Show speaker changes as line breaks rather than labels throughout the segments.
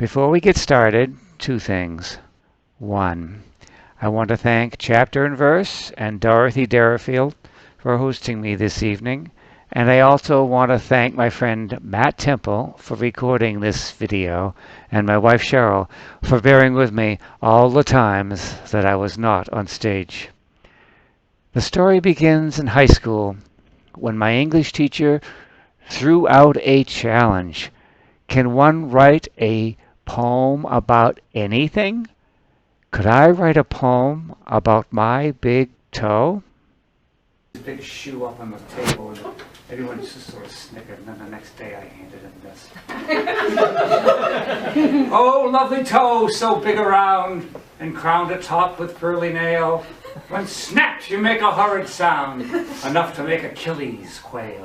Before we get started, two things. One, I want to thank Chapter and Verse and Dorothy Derifield for hosting me this evening, and I also want to thank my friend Matt Temple for recording this video, and my wife Cheryl for bearing with me all the times that I was not on stage. The story begins in high school when my English teacher threw out a challenge. Can one write a poem about anything? Could I write a poem about my big toe?
Big shoe up on the table, and everyone just sort of snickered, and then the next day I handed him this. Oh, lovely toe, so big around, and crowned atop with pearly nail. When snapped, you make a horrid sound, enough to make Achilles quail.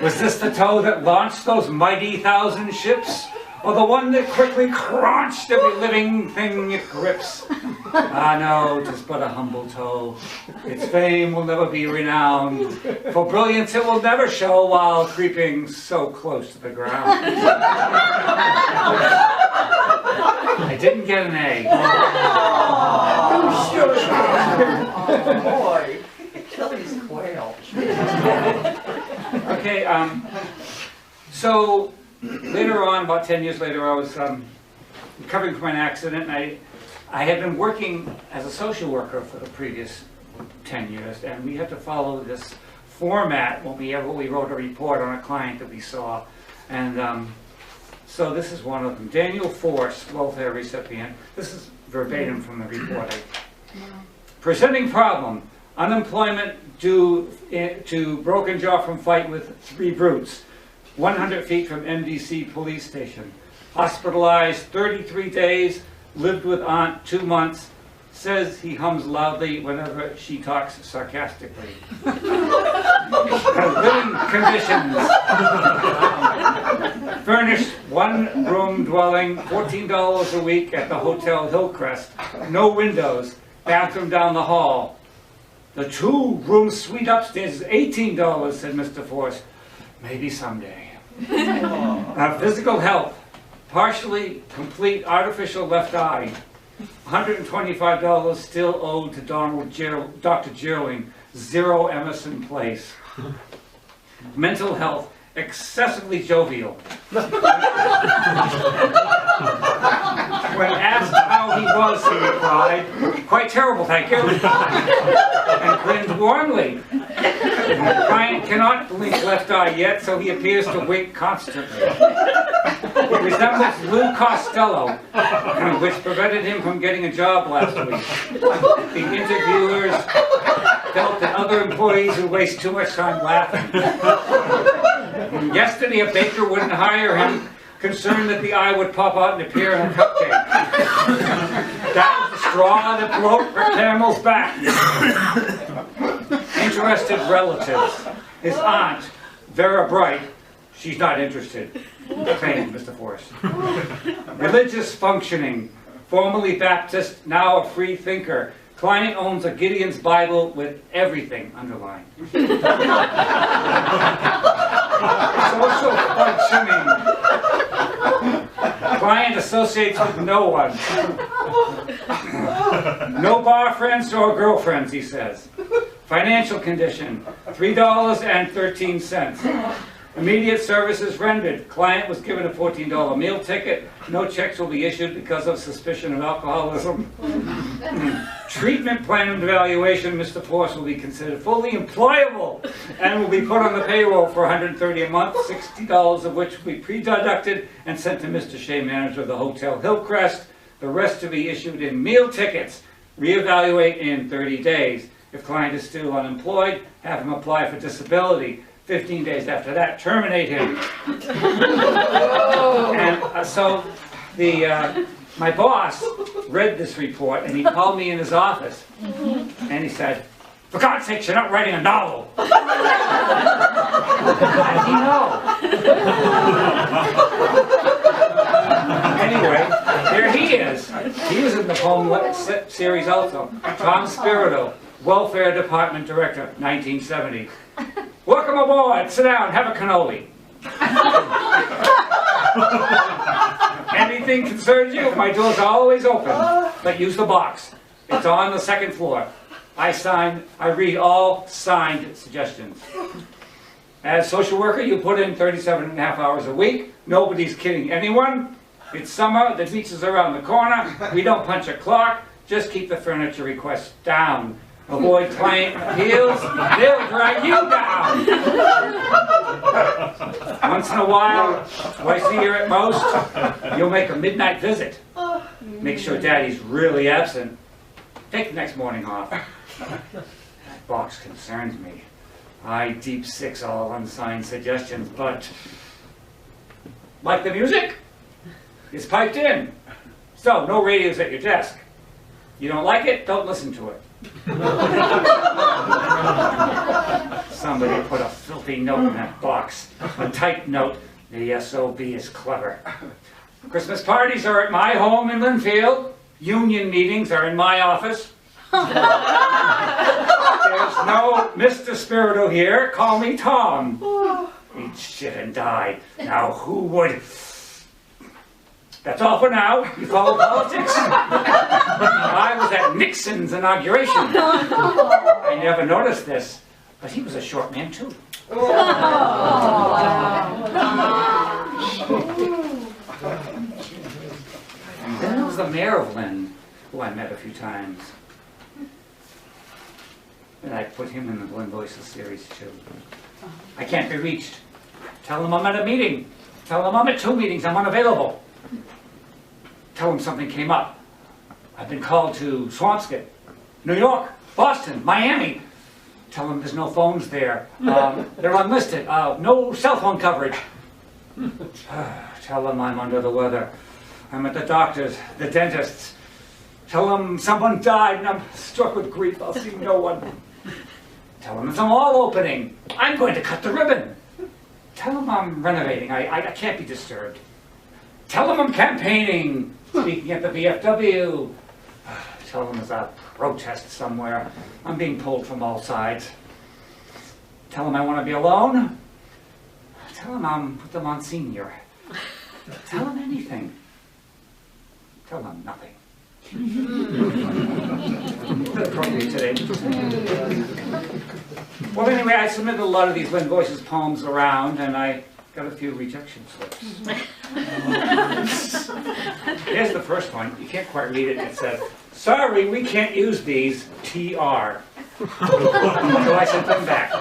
Was this the toe that launched those mighty 1,000 ships? Or the one that quickly crunched every living thing it grips? Ah no, 'tis but a humble toe. Its fame will never be renowned. For brilliance it will never show while creeping so close to the ground. I didn't get an A.
Oh boy, Achilles quail.
Okay, so later on, about 10 years later, I was recovering from an accident, and I had been working as a social worker for the previous 10 years, and we had to follow this format when we wrote a report on a client that we saw. And so this is one of them. Daniel Force, welfare recipient. This is verbatim from the report. Presenting problem: unemployment due to broken jaw from fight with 3 brutes. 100 feet from MDC police station. Hospitalized 33 days, lived with aunt 2 months, says he hums loudly whenever she talks sarcastically. Living conditions. Furnished 1-room dwelling, $14 a week at the Hotel Hillcrest. No windows, bathroom down the hall. The 2-room suite upstairs is $18, said Mr. Force. Maybe someday. Physical health, partially complete artificial left eye, $125 still owed to Dr. Gerling, 0 Emerson Place. Mental health, excessively jovial. When asked how he was, he replied, "Quite terrible, thank you," and grinned warmly. The client cannot blink left eye yet, so he appears to wink constantly. He resembles Lou Costello, which prevented him from getting a job last week. The interviewers felt that other employees would waste too much time laughing. Yesterday, a baker wouldn't hire him, concerned that the eye would pop out and appear in a cupcake. That was the straw that broke her camel's back. Interested relatives. His aunt, Vera Bright, she's not interested. Thank you, Mr. Forrest. Religious functioning. Formerly Baptist, now a free thinker. Client owns a Gideon's Bible with everything underlined. Social functioning. Client associates with no one. No bar friends or girlfriends, he says. Financial condition, $3.13. Immediate services rendered. Client was given a $14 meal ticket. No checks will be issued because of suspicion of alcoholism. Treatment plan and evaluation. Mr. Force will be considered fully employable and will be put on the payroll for $130 a month, $60 of which will be pre-deducted and sent to Mr. Shea, manager of the Hotel Hillcrest. The rest to be issued in meal tickets. Reevaluate in 30 days. If client is still unemployed, have him apply for disability. 15 days after that, terminate him. And so my boss read this report, and he called me in his office, and he said, "For God's sake, you're not writing a novel." How did he know? Anyway, there he is. He was in the poem series also. Tom Spirito, Welfare Department Director, 1970. Welcome aboard. Sit down. Have a cannoli. Anything concerns you, my door's always open, but use the box. It's on the second floor. I read all signed suggestions. As social worker, you put in 37.5 hours a week. Nobody's kidding anyone. It's summer, the beach is around the corner. We don't punch a clock. Just keep the furniture requests down. Avoid client appeals. They'll drag you down. Once in a while, twice a year at most, you'll make a midnight visit. Make sure Daddy's really absent. Take the next morning off. That box concerns me. I deep six all unsigned suggestions, but like the music? It's piped in. So, no radios at your desk. You don't like it? Don't listen to it. Somebody put a filthy note in that box. A typed note. The SOB is clever. Christmas parties are at my home in Linfield. Union meetings are in my office. There's no Mr. Spirito here. Call me Tom. Eat shit and die. Now who would... That's all for now. You follow politics? I was at Nixon's inauguration. I never noticed this, but he was a short man too. And then there was the mayor of Lynn, who I met a few times. And I put him in the Glen Voices series too. I can't be reached. Tell him I'm at a meeting. Tell him I'm at 2 meetings. I'm unavailable. Tell him something came up. I've been called to Swampscott, New York, Boston, Miami. Tell him there's no phones there. They're unlisted. No cell phone coverage. Tell him I'm under the weather. I'm at the doctor's, the dentist's. Tell him someone died and I'm struck with grief. I'll see no one. Tell him it's a mall opening. I'm going to cut the ribbon. Tell him I'm renovating. I can't be disturbed. Tell him I'm campaigning, speaking at the VFW. Tell him there's a protest somewhere. I'm being pulled from all sides. Tell him I want to be alone. Tell him I'm with the Monsignor. Tell him anything. Tell him nothing. Appropriate today. Well, anyway, I submitted a lot of these Lynn Voices poems around, and I got a few rejection slips. Here's the first one. You can't quite read it. It says, "Sorry, we can't use these. TR." So I sent them back.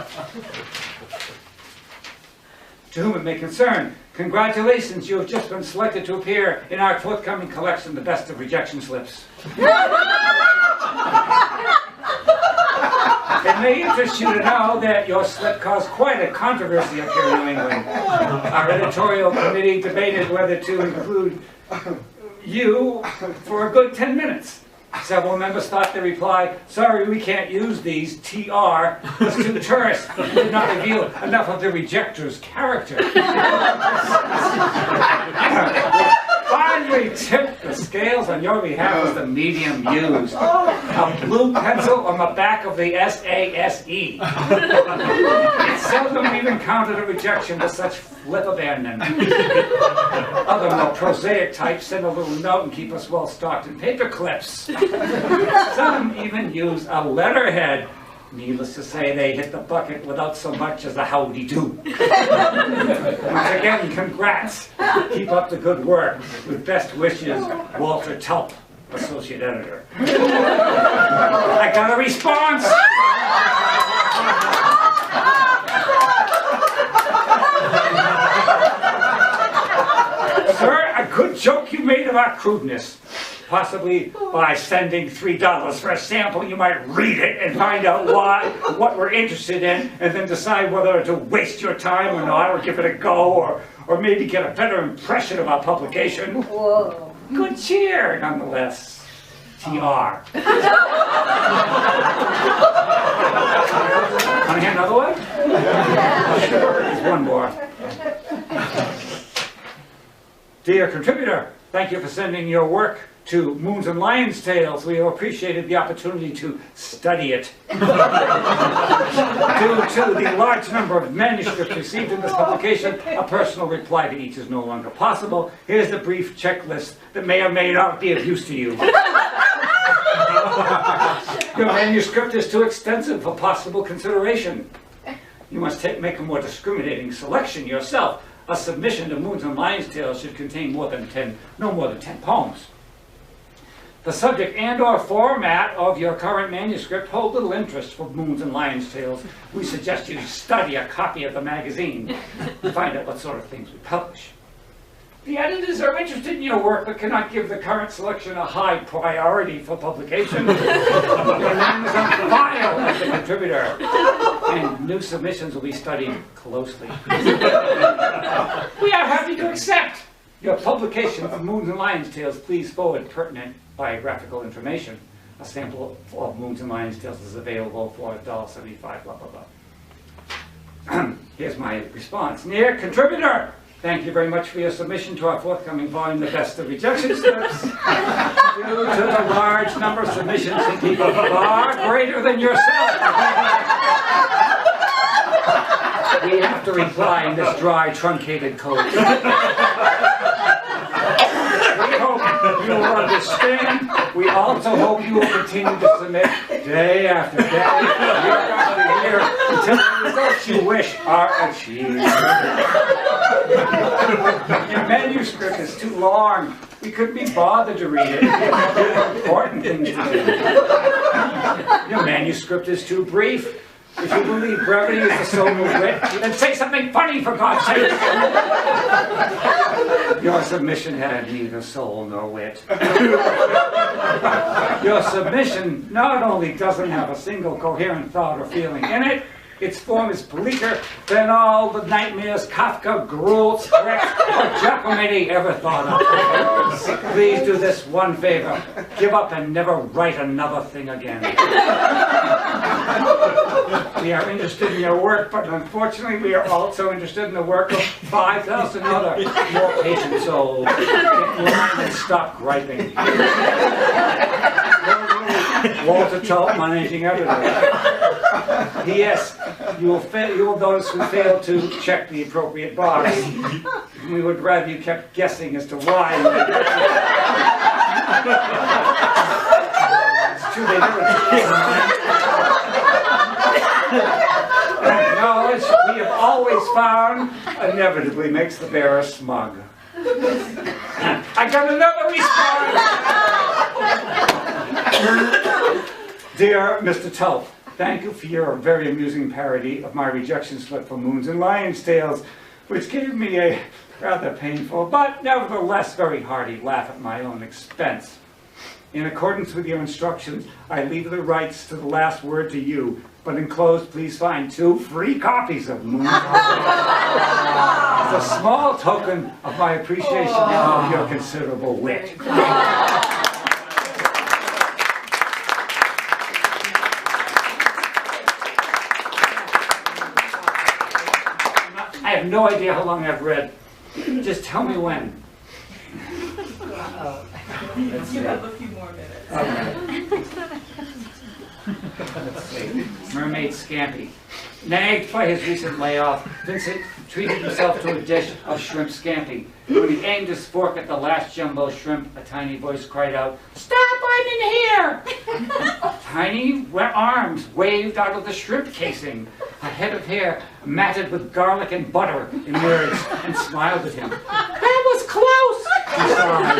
To whom it may concern, congratulations, you have just been selected to appear in our forthcoming collection, The Best of Rejection Slips. It may interest you to know that your slip caused quite a controversy up here in New England. Our editorial committee debated whether to include you for a good 10 minutes. Several members thought the reply, "Sorry, we can't use these, TR," was too terse and did not reveal enough of the rejector's character. Finally tipped the scales on your behalf was the medium used. A blue pencil on the back of the SASE. It seldom even counted a rejection with such flip abandon. Other more prosaic types send a little note and keep us well stocked in paper clips. Some even use a letterhead. Needless to say, they hit the bucket without so much as a howdy do. Once again, congrats. Keep up the good work. With best wishes, Walter Tulp, Associate Editor. I got a response. Sir, a good joke you made of our crudeness. Possibly by sending $3 for a sample, you might read it and find out what we're interested in, and then decide whether to waste your time or not, or give it a go, or maybe get a better impression of our publication. Whoa. Good cheer, nonetheless. TR. Want to hear another one? Sure, there's one more. Dear contributor, thank you for sending your work to Moons and Lions' Tales. We have appreciated the opportunity to study it. Due to the large number of manuscripts received in this publication, a personal reply to each is no longer possible. Here's the brief checklist that may or may not be of use to you. Your manuscript is too extensive for possible consideration. You must make a more discriminating selection yourself. A submission to Moons and Lions' Tales should contain no more than 10 poems. The subject and/or format of your current manuscript hold little interest for Moons and Lions' Tales. We suggest you study a copy of the magazine and find out what sort of things we publish. The editors are interested in your work but cannot give the current selection a high priority for publication. Your name is on file as the contributor, and new submissions will be studied closely. We are happy to accept your publication of Moons and Lions' Tales. Please forward pertinent biographical information. A sample of Moons and Lions' Tales is available for $1.75, blah, blah, blah. Here's my response. Dear contributor, thank you very much for your submission to our forthcoming volume, The Best of Rejection Slips. Due to the large number of submissions from people far greater than yourself, we have to reply in this dry, truncated code. We hope you will understand. We also hope you will continue to submit day after day, year after year, until the results you wish are achieved. Your manuscript is too long. We couldn't be bothered to read it. We have important things to do. Your manuscript is too brief. If you believe brevity is the soul of wit, then say something funny, for God's sake. Your submission had neither soul nor wit. Your submission not only doesn't have a single coherent thought or feeling in it, its form is bleaker than all the nightmares Kafka, Gruel, Brecht, or Giacometti ever thought of. Please do this one favor. Give up and never write another thing again. We are interested in your work, but unfortunately we are also interested in the work of 5,000 other more patient souls. Get line and stop griping. Walter Tulp, managing editor. P.S. You will notice we failed to check the appropriate box. We would rather you kept guessing as to why. It's true, they never knowledge we have always found inevitably makes the bearer smug. I got another response. Dear Mr. Tulp, thank you for your very amusing parody of my rejection slip for Moons and Lions' Tales, which gave me a rather painful, but nevertheless very hearty laugh at my own expense. In accordance with your instructions, I leave the rights to the last word to you, but enclosed, please find 2 free copies of Moons and Lions. As a small token of my appreciation of your considerable wit. I have no idea how long I've read. Just tell me when.
You have a few more minutes.
Okay. Let's see. Mermaid Scampi. Nagged by his recent layoff, Vincent treated himself to a dish of shrimp scampi. When he aimed his fork at the last jumbo shrimp, a tiny voice cried out, "Stop, I'm in here!" Tiny arms waved out of the shrimp casing. A head of hair matted with garlic and butter emerged and smiled at him. "That was close!" he sighed.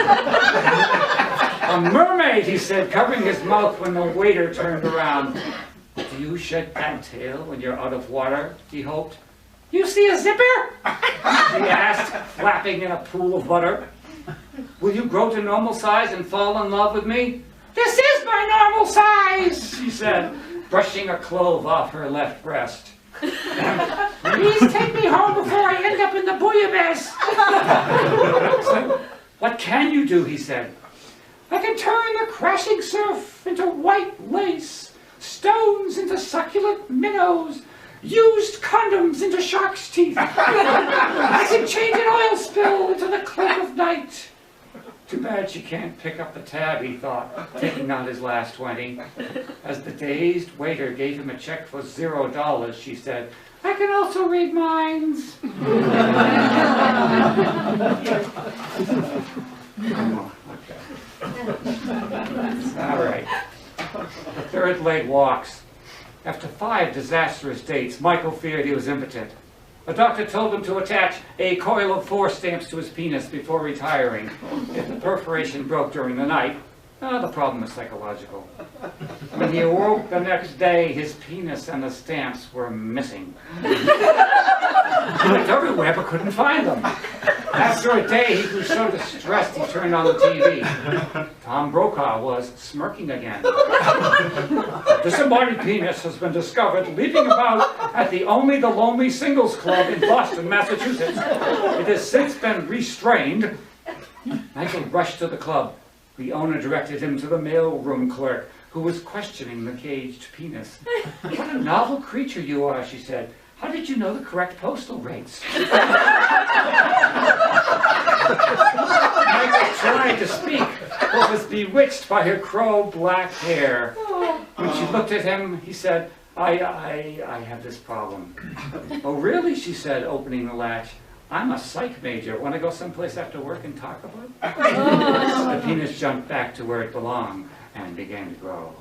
"A mermaid," he said, covering his mouth when the waiter turned around. "Do you shed that tail when you're out of water?" he hoped. "You see a zipper?" he asked, flapping in a pool of butter. "Will you grow to normal size and fall in love with me?" "This is my normal size," she said, brushing a clove off her left breast. "Please take me home before I end up in the bouillabaisse." So, "what can you do?" he said. "I can turn the crashing surf into white lace, stones into succulent minnows, used condoms into shark's teeth. I can change an oil spill into the cliff of night." Too bad she can't pick up the tab, he thought, taking out his last 20. As the dazed waiter gave him a check for $0, she said, I can also read minds. All right. The third leg walks. After 5 disastrous dates, Michael feared he was impotent. A doctor told him to attach a coil of 4 stamps to his penis before retiring. If the perforation broke during the night, the problem was psychological. When he awoke the next day, his penis and the stamps were missing. He looked everywhere but couldn't find them. After a day, he grew so distressed he turned on the TV. Tom Brokaw was smirking again. A disembodied penis has been discovered leaping about at the Lonely Singles Club in Boston, Massachusetts. It has since been restrained. Michael rushed to the club. The owner directed him to the mailroom clerk, who was questioning the caged penis. What a novel creature you are, she said. How did you know the correct postal rates? Michael tried to speak, but was bewitched by her crow-black hair. When she looked at him, he said, I have this problem. Oh, really? She said, opening the latch. I'm a psych major. Want to go someplace after work and talk about it? The penis jumped back to where it belonged and began to grow.